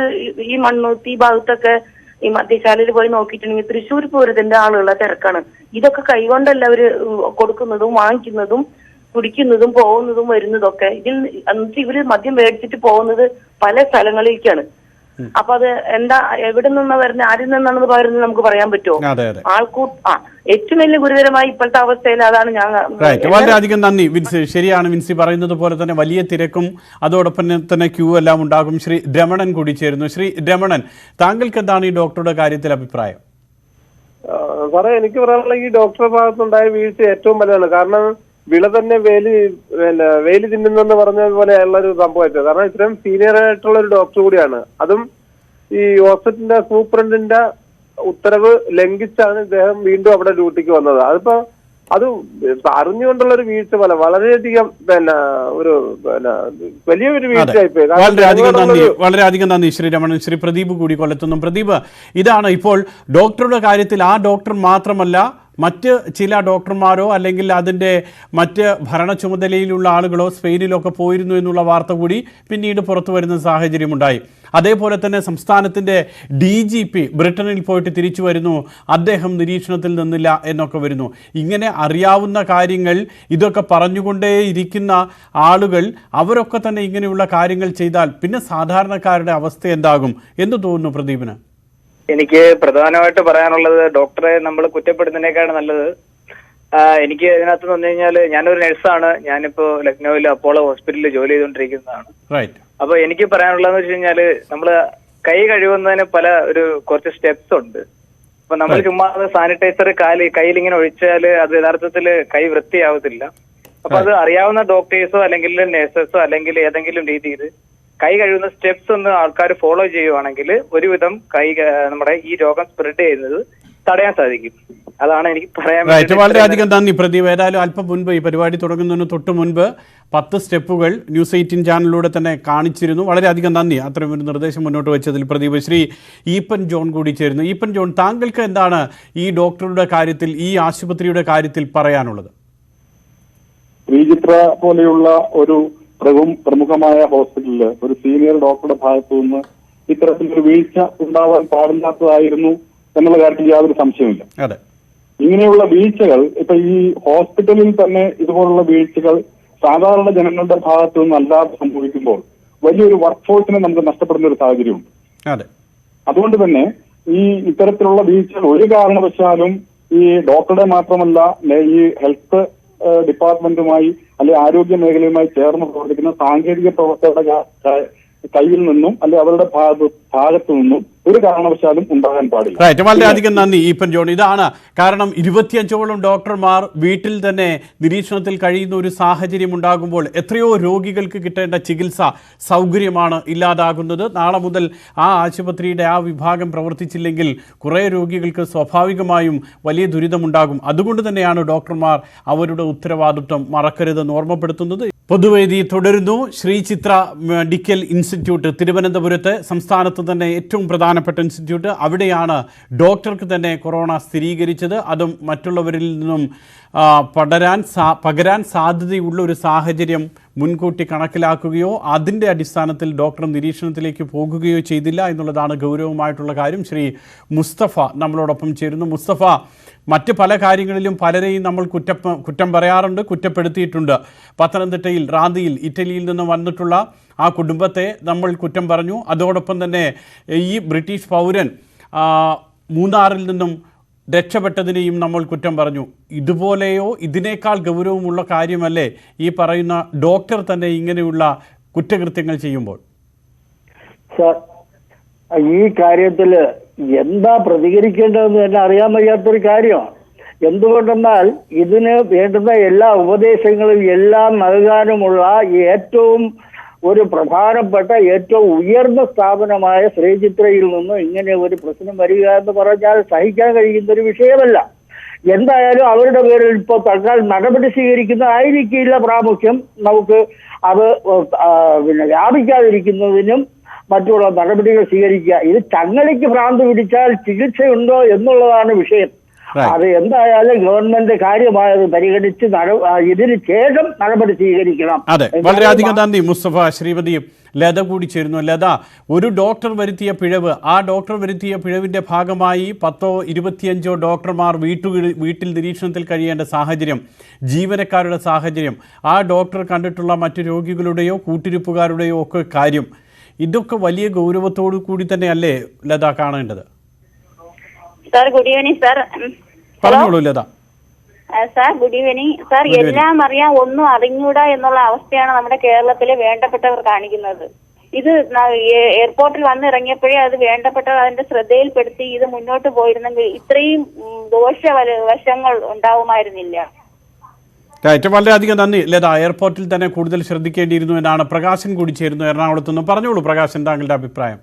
ഈ മണ്ണൂത്തി ഭാഗത്തൊക്കെ ഈ മദ്യശാലയിൽ പോയി നോക്കിയിട്ടുണ്ടെങ്കിൽ തൃശ്ശൂർ പൂരത്തിന്റെ ആളുകളുടെ തിരക്കാണ്. ഇതൊക്കെ കൈകൊണ്ടല്ല അവര് കൊടുക്കുന്നതും വാങ്ങിക്കുന്നതും കുടിക്കുന്നതും പോകുന്നതും വരുന്നതൊക്കെ. ഇവര് മദ്യം മേടിച്ചിട്ട് പോകുന്നത് പല സ്ഥലങ്ങളിലേക്കാണ്. അപ്പൊ അത് എന്താ എവിടെ നിന്നാ വരുന്നത് ആരിൽ നിന്നാണെന്ന് പറയുന്നത് നമുക്ക് പറയാൻ പറ്റുമോ? ഏറ്റവും വലിയ ഗുരുതരമായി ഇപ്പോഴത്തെ അവസ്ഥയിൽ അതാണ് ഞാൻ. വളരെയധികം നന്ദി വിൻസി. ശരിയാണ് വിൻസി പറയുന്നത് പോലെ തന്നെ വലിയ തിരക്കും അതോടൊപ്പം തന്നെ ക്യൂ എല്ലാം ഉണ്ടാകും. ശ്രീ രമണൻ കൂടി ചേരുന്നു. ശ്രീ രമണൻ, താങ്കൾക്ക് എന്താണ് ഈ ഡോക്ടറുടെ കാര്യത്തിൽ അഭിപ്രായം? സാറേ, എനിക്ക് പറയാനുള്ള ഈ ഡോക്ടറുടെ ഭാഗത്തുണ്ടായ വീഴ്ച ഏറ്റവും വലുതാണ്. കാരണം വിള തന്നെ വേലി തിന്നുന്നെന്ന് പറഞ്ഞതുപോലെ ഉള്ള ഒരു സംഭവമായിട്ട്. കാരണം ഇത്രയും സീനിയർ ആയിട്ടുള്ള ഒരു ഡോക്ടർ കൂടിയാണ്. അതും ഈ ഹോസ്പിറ്റലിന്റെ സൂപ്രണ്ടിന്റെ ഉത്തരവ് ലംഘിച്ചാണ് ഇദ്ദേഹം വീണ്ടും അവിടെ ഡ്യൂട്ടിക്ക് വന്നത്. അത് അറിഞ്ഞുകൊണ്ടുള്ള ഒരു വീഴ്ച പോലെ വളരെയധികം വലിയൊരു വീഴ്ചയായിപ്പോയി. വളരെയധികം നന്ദി ശ്രീ രമണൻ. ശ്രീ പ്രദീപ് കൂടി കൊല്ലത്തുനിന്നും. പ്രദീപ്, ഇതാണ് ഇപ്പോൾ ഡോക്ടറുടെ കാര്യത്തിൽ ആ ഡോക്ടർ മാത്രമല്ല മറ്റ് ചില ഡോക്ടർമാരോ അല്ലെങ്കിൽ അതിൻ്റെ മറ്റ് ഭരണ ചുമതലയിലുള്ള ആളുകളോ സ്പെയിനിലൊക്കെ പോയിരുന്നു എന്നുള്ള വാർത്ത കൂടി പിന്നീട് പുറത്തു വരുന്ന സാഹചര്യമുണ്ടായി. അതേപോലെ തന്നെ സംസ്ഥാനത്തിൻ്റെ DGP ബ്രിട്ടനിൽ പോയിട്ട് തിരിച്ചു വരുന്നു, അദ്ദേഹം നിരീക്ഷണത്തിൽ നിന്നില്ല എന്നൊക്കെ വരുന്നു. ഇങ്ങനെ അറിയാവുന്ന കാര്യങ്ങൾ ഇതൊക്കെ പറഞ്ഞുകൊണ്ടേയിരിക്കുന്ന ആളുകൾ അവരൊക്കെ തന്നെ ഇങ്ങനെയുള്ള കാര്യങ്ങൾ ചെയ്താൽ പിന്നെ സാധാരണക്കാരുടെ അവസ്ഥ എന്താകും എന്ന് തോന്നുന്നു പ്രദീപിന്? എനിക്ക് പ്രധാനമായിട്ട് പറയാനുള്ളത്, ഡോക്ടറെ നമ്മൾ കുറ്റപ്പെടുന്നതിനേക്കാൾ നല്ലത് എനിക്ക് ഇതിനകത്ത് വന്നു കഴിഞ്ഞാല് ഞാനൊരു നഴ്സാണ്. ഞാനിപ്പോ ലക്നൌവിൽ അപ്പോളോ ഹോസ്പിറ്റലിൽ ജോലി ചെയ്തുകൊണ്ടിരിക്കുന്നതാണ്. അപ്പൊ എനിക്ക് പറയാനുള്ളതെന്ന് വെച്ച് കഴിഞ്ഞാല് നമ്മള് കൈ കഴുകുന്നതിന് കുറച്ച് സ്റ്റെപ്സ് ഉണ്ട്. അപ്പൊ നമ്മൾ ചുമ്മാ സാനിറ്റൈസർ കയ്യിലിങ്ങനെ ഒഴിച്ചാല് അത് യഥാർത്ഥത്തില് കൈ വൃത്തിയാവത്തില്ല. അപ്പൊ അത് അറിയാവുന്ന ഡോക്ടേഴ്സോ അല്ലെങ്കിൽ നഴ്സസോ അല്ലെങ്കിൽ ഏതെങ്കിലും രീതിയിൽ കൈ കഴുകുന്ന സ്റ്റെപ്സ് ഒന്ന് ആൾക്കാർ ഫോളോ ചെയ്യുവാണെങ്കിൽ ഒരുവിധം നമ്മുടെ ഈ രോഗം സ്പ്രെഡ് ചെയ്യുന്നത് തടയാൻ സാധിക്കും. അതാണ് എനിക്ക് പറയാൻ. വളരെയധികം നന്ദി പ്രദീപ്. ഏതായാലും അല്പം മുൻപ് ഈ പരിപാടി തുടങ്ങുന്നതിന് തൊട്ട് മുൻപ് 10 സ്റ്റെപ്പുകൾ ന്യൂസ് 18 ചാനലിലൂടെ തന്നെ കാണിച്ചിരുന്നു. വളരെയധികം നന്ദി അത്രയും ഒരു നിർദ്ദേശം മുന്നോട്ട് വെച്ചതിൽ പ്രദീപ്. ശ്രീ ഈപ്പൻ ജോൺ കൂടി ചേരുന്നു. ഈപ്പൻ ജോൺ, താങ്കൾക്ക് എന്താണ് ഈ ഡോക്ടറുടെ കാര്യത്തിൽ, ഈ ആശുപത്രിയുടെ കാര്യത്തിൽ പറയാനുള്ളത്? ശ്രീചിത്ര പോലെയുള്ള ഒരു പ്രമുഖമായ ഹോസ്പിറ്റലില് ഒരു സീനിയർ ഡോക്ടറുടെ ഭാഗത്തു നിന്ന് ഇത്തരത്തിലൊരു വീഴ്ച ഉണ്ടാവാൻ പാടില്ലാത്തതായിരുന്നു എന്നുള്ള കാര്യത്തിൽ യാതൊരു സംശയമില്ല. ഇങ്ങനെയുള്ള വീഴ്ചകൾ ഇപ്പൊ ഈ ഹോസ്പിറ്റലിൽ തന്നെ ഇതുപോലുള്ള വീഴ്ചകൾ സാധാരണ ജനങ്ങളുടെ ഭാഗത്തു നിന്ന് അല്ലാതെ സംഭവിക്കുമ്പോൾ വലിയൊരു വർക്ക് ഫോഴ്സിനെ നമുക്ക് നഷ്ടപ്പെടുന്ന ഒരു സാഹചര്യമുണ്ട്. അതുകൊണ്ട് തന്നെ ഈ ഇത്തരത്തിലുള്ള വീഴ്ചകൾ ഒരു കാരണവശാലും ഈ ഡോക്ടറുടെ മാത്രമല്ല ഈ ഹെൽത്ത് ഡിപ്പാർട്ട്മെന്റുമായി അല്ലെ ആരോഗ്യ മേഖലയുമായി ചേർന്ന് പ്രവർത്തിക്കുന്ന സാങ്കേതിക പ്രവർത്തകരുടെ കയ്യിൽ നിന്നും അല്ലെ അവരുടെ ഭാഗത്തു നിന്നും ഒരു കാരണവശാലും ഉണ്ടാകാൻ പാടില്ല. വളരെയധികം നന്ദി ഈപ്പൻ ജോൺ. ഇതാണ് കാരണം 25ഓളം ഡോക്ടർമാർ വീട്ടിൽ തന്നെ നിരീക്ഷണത്തിൽ കഴിയുന്ന ഒരു സാഹചര്യം ഉണ്ടാകുമ്പോൾ എത്രയോ രോഗികൾക്ക് കിട്ടേണ്ട ചികിത്സ സൗകര്യമാണ് ഇല്ലാതാകുന്നത്. നാളെ മുതൽ ആ ആശുപത്രിയുടെ ആ വിഭാഗം പ്രവർത്തിച്ചില്ലെങ്കിൽ കുറേ രോഗികൾക്ക് സ്വാഭാവികമായും വലിയ ദുരിതമുണ്ടാകും. അതുകൊണ്ട് തന്നെയാണ് ഡോക്ടർമാർ അവരുടെ ഉത്തരവാദിത്വം മറക്കരുതെന്ന് ഓർമ്മപ്പെടുത്തുന്നത്. പൊതുവേദി തുടരുന്നു. ശ്രീചിത്ര മെഡിക്കൽ ഇൻസ്റ്റിറ്റ്യൂട്ട് തിരുവനന്തപുരത്ത്, സംസ്ഥാനത്ത് തന്നെ ഏറ്റവും പ്രധാനപ്പെട്ട ഇൻസ്റ്റിറ്റ്യൂട്ട്. അവിടെയാണ് ഡോക്ടർക്ക് തന്നെ കൊറോണ സ്ഥിരീകരിച്ചത്. അതും മറ്റുള്ളവരിൽ നിന്നും പകരാൻ സാധ്യതയുള്ള ഒരു സാഹചര്യം മുൻകൂട്ടി കണക്കിലാക്കുകയോ അതിൻ്റെ അടിസ്ഥാനത്തിൽ ഡോക്ടർ നിരീക്ഷണത്തിലേക്ക് പോകുകയോ ചെയ്തില്ല എന്നുള്ളതാണ് ഗൗരവമായിട്ടുള്ള കാര്യം. ശ്രീ മുസ്തഫ നമ്മളോടൊപ്പം ചേരുന്നു. മുസ്തഫ, മറ്റ് പല കാര്യങ്ങളിലും പലരെയും നമ്മൾ കുറ്റം പറയാറുണ്ട്, കുറ്റപ്പെടുത്തിയിട്ടുണ്ട്. പത്തനംതിട്ടയിൽ റാന്നിയിൽ ഇറ്റലിയിൽ നിന്ന് വന്നിട്ടുള്ള ആ കുടുംബത്തെ നമ്മൾ കുറ്റം പറഞ്ഞു. അതോടൊപ്പം തന്നെ ഈ ബ്രിട്ടീഷ് പൗരൻ മൂന്നാറിൽ നിന്നും രക്ഷപ്പെട്ടതിനെയും നമ്മൾ കുറ്റം പറഞ്ഞു. ഇതുപോലെയോ ഇതിനേക്കാൾ ഗൗരവമുള്ള കാര്യമല്ലേ ഈ പറയുന്ന ഡോക്ടർ തന്നെ ഇങ്ങനെയുള്ള കുറ്റകൃത്യങ്ങൾ ചെയ്യുമ്പോൾ? സർ, ഈ കാര്യത്തിൽ എന്താ പ്രതികരിക്കേണ്ടതെന്ന് തന്നെ അറിയാൻ വയ്യാത്തൊരു കാര്യമാണ്. എന്തുകൊണ്ടെന്നാൽ ഇതിന് വേണ്ടുന്ന എല്ലാ ഉപദേശങ്ങളും എല്ലാം നൽകാനുമുള്ള ഏറ്റവും ഒരു പ്രധാനപ്പെട്ട ഏറ്റവും ഉയർന്ന സ്ഥാപനമായ ശ്രീചിത്രയിൽ നിന്ന് ഇങ്ങനെ ഒരു പ്രശ്നം വരിക എന്ന് പറഞ്ഞാൽ സഹിക്കാൻ കഴിയുന്ന ഒരു വിഷയമല്ല. എന്തായാലും അവരുടെ പേരിൽ ഇപ്പോൾ തൽക്കാലം നടപടി സ്വീകരിക്കുന്നതായിരിക്കില്ല പ്രാമുഖ്യം. നമുക്ക് അത് പിന്നെ വ്യാപിക്കാതിരിക്കുന്നതിനും മറ്റുള്ള നടപടികൾ സ്വീകരിക്കുക. ഇത് ചങ്ങലയ്ക്ക് ഭ്രാന്ത് പിടിച്ചാൽ ചികിത്സയുണ്ടോ എന്നുള്ളതാണ് വിഷയം. അത് എന്തായാലും ഗവൺമെന്റ് കാര്യമായത് പരിഗണിച്ച് ഇതിന് ശേഷം നടപടി സ്വീകരിക്കണം. അതെ, വളരെയധികം നന്ദി മുസ്തഫ. ശ്രീമതി ലത കൂടി ചേരുന്നു. ലത, ഒരു ഡോക്ടർ വരുത്തിയ പിഴവ്, ആ ഡോക്ടർ വരുത്തിയ പിഴവിന്റെ ഭാഗമായി 10 or 25 ഡോക്ടർമാർ വീട്ടിൽ നിരീക്ഷണത്തിൽ കഴിയേണ്ട സാഹചര്യം, ജീവനക്കാരുടെ സാഹചര്യം, ആ ഡോക്ടർ കണ്ടിട്ടുള്ള മറ്റു രോഗികളുടെയോ കൂട്ടിരിപ്പുകാരുടെയോ ഒക്കെ കാര്യം, ഇതൊക്കെ വലിയ ഗൗരവത്തോടു കൂടി തന്നെയല്ലേ ലത കാണേണ്ടത്? Sir good evening sir. പറഞ്ഞോളൂ Latha. Sir good evening sir. എല്ലാം അറിയാം, ഒന്നും അറിഞ്ഞൂടാ എന്നുള്ള അവസ്ഥയാണ് നമ്മുടെ കേരളത്തിലെ വേണ്ടപ്പെട്ടവർ കാണിക്കുന്നത്. ഇത് എയർപോർട്ടിൽ വന്നിറങ്ങിയപ്പോഴേ അത് വേണ്ടപ്പെട്ടവർ അതിന്റെ ശ്രദ്ധയിൽപ്പെടുത്തി ഇത് മുന്നോട്ട് പോയിരുന്നെങ്കിൽ ഇത്രയും ദോഷവശങ്ങൾ ഉണ്ടാവുമായിരുന്നില്ല. വളരെയധികം നന്ദി ലത. എയർപോർട്ടിൽ തന്നെ കൂടുതൽ ശ്രദ്ധിക്കേണ്ടിയിരുന്നു എന്നാണ്. പ്രകാശൻ കൂടി ചേരുന്നു എറണാകുളത്ത് നിന്ന്. പറഞ്ഞോളൂ പ്രകാശൻ, താങ്കളുടെ അഭിപ്രായം.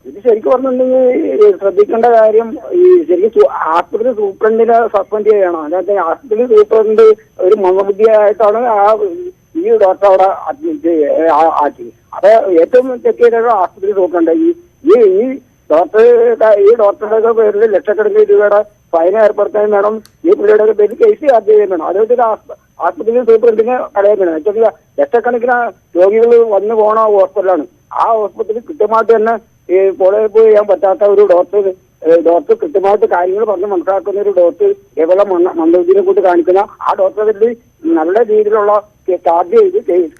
ഇത് ശരിക്കും പറഞ്ഞിട്ടുണ്ടെങ്കിൽ ശ്രദ്ധിക്കേണ്ട കാര്യം ഈ ശരിക്കും ആശുപത്രി സൂപ്രണ്ടിനെ സസ്പെൻഡ് ചെയ്യണം. അതായത് ആശുപത്രി സൂപ്രണ്ട് ഒരു മന്ദബുദ്ധിയായിട്ടാണ് ഈ ഡോക്ടർ അവിടെ അഡ്മിറ്റ് ആക്കി. അത് ഏറ്റവും ചെക്ക് ചെയ്ത ആശുപത്രി സൂപ്രണ്ട് ഈ ഡോക്ടറുടെ പേരിൽ ലക്ഷക്കണക്കിന് രൂപയുടെ ഫൈൻ ഏർപ്പെടുത്താൻ വേണം. ഈ പുള്ളിയുടെ പേരിൽ കേസ് ചാർജ് ചെയ്യാൻ വേണം. അതുപോലെ ആശുപത്രി സൂപ്രണ്ടിനെ കളയാൻ വേണം. വെച്ചാൽ ലക്ഷക്കണക്കിന് രോഗികൾ വന്നു പോണ ഹോസ്പിറ്റലാണ്. ആ ഹോസ്പിറ്റലിൽ കൃത്യമായിട്ട് തന്നെ ഈ ഫോളോ അപ്പ് ചെയ്യാൻ പറ്റാത്ത ഒരു ഡോക്ടർ കൃത്യമായിട്ട് കാര്യങ്ങൾ പറഞ്ഞ് മനസ്സിലാക്കുന്ന ഒരു ഡോക്ടർ കേവലം മന്ദബുദ്ധിനെ കൂട്ടി കാണിക്കുന്ന ആ ഡോക്ടറിൽ നല്ല രീതിയിലുള്ള ചാർജ് ചെയ്ത്